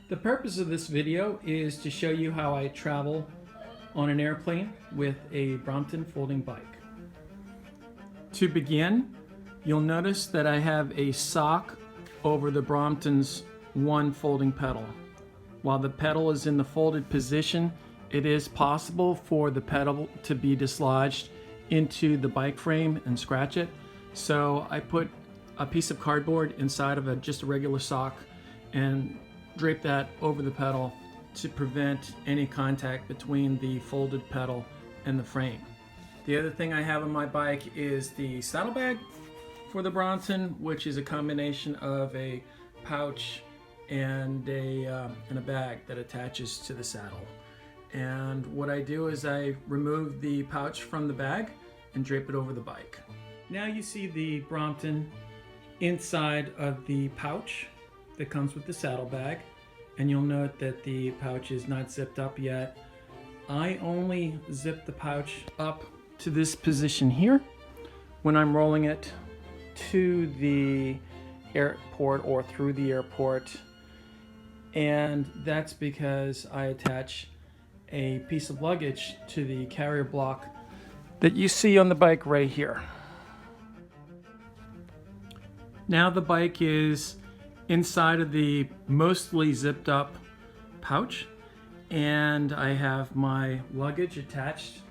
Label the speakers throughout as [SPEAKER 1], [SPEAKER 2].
[SPEAKER 1] The purpose of this video is to show you how I travel on an airplane with a Brompton folding bike. To begin, you'll notice that I have a sock over the Brompton's one folding pedal. While the pedal is in the folded position, it is possible for the pedal to be dislodged into the bike frame and scratch it. So I put a piece of cardboard inside of just a regular sock and drape that over the pedal to prevent any contact between the folded pedal and the frame. The other thing I have on my bike is the saddlebag for the Brompton, which is a combination of a pouch and a bag that attaches to the saddle. And what I do is I remove the pouch from the bag and drape it over the bike. Now you see the Brompton inside of the pouch that comes with the saddlebag, and you'll note that the pouch is not zipped up yet. I only zip the pouch up to this position here when I'm rolling it to the airport or through the airport, and that's because I attach a piece of luggage to the carrier block that you see on the bike right here. Now the bike is inside of the mostly zipped up pouch, and I have my luggage attached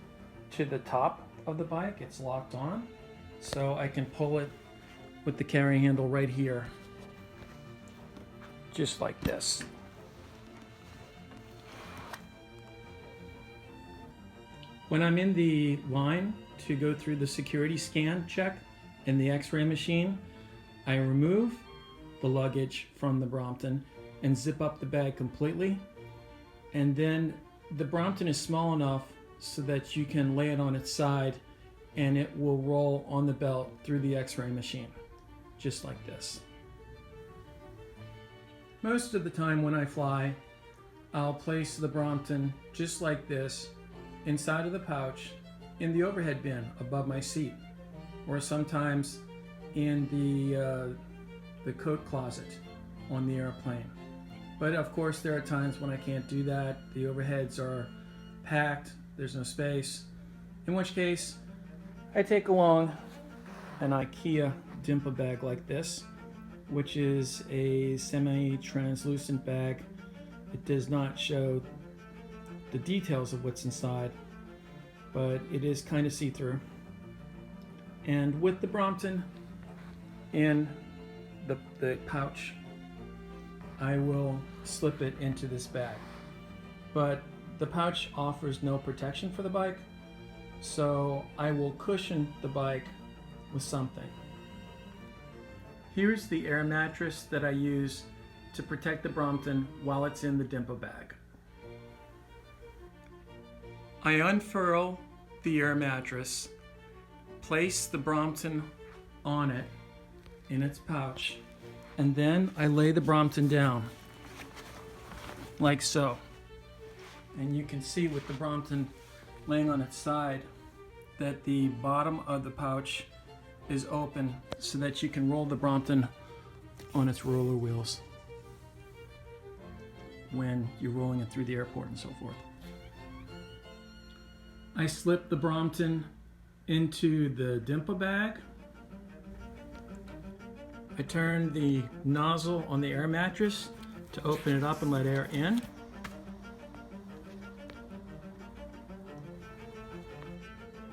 [SPEAKER 1] to the top of the bike. It's locked on, so I can pull it with the carry handle right here, just like this. When I'm in the line to go through the security scan check in the X-ray machine, I remove the luggage from the Brompton and zip up the bag completely. And then the Brompton is small enough so that you can lay it on its side and it will roll on the belt through the X-ray machine, just like this. Most of the time when I fly, I'll place the Brompton just like this inside of the pouch in the overhead bin above my seat, or sometimes in the coat closet on the airplane. But of course there are times when I can't do that. The overheads are packed, there's no space, in which case I take along an IKEA Dimpa bag like this, which is a semi-translucent bag. It does not show the details of what's inside, but it is kind of see-through. And with the Brompton in the pouch, I will slip it into this bag. But the pouch offers no protection for the bike, so I will cushion the bike with something. Here's the air mattress that I use to protect the Brompton while it's in the Dimpa bag. I unfurl the air mattress, place the Brompton on it in its pouch, and then I lay the Brompton down like so. And you can see with the Brompton laying on its side that the bottom of the pouch is open so that you can roll the Brompton on its roller wheels when you're rolling it through the airport and so forth. I slip the Brompton into the Dimpa bag. I turn the nozzle on the air mattress to open it up and let air in.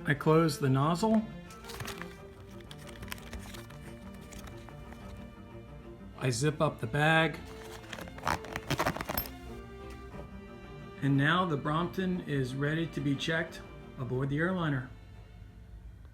[SPEAKER 1] I close the nozzle. I zip up the bag. And now the Brompton is ready to be checked aboard the airliner.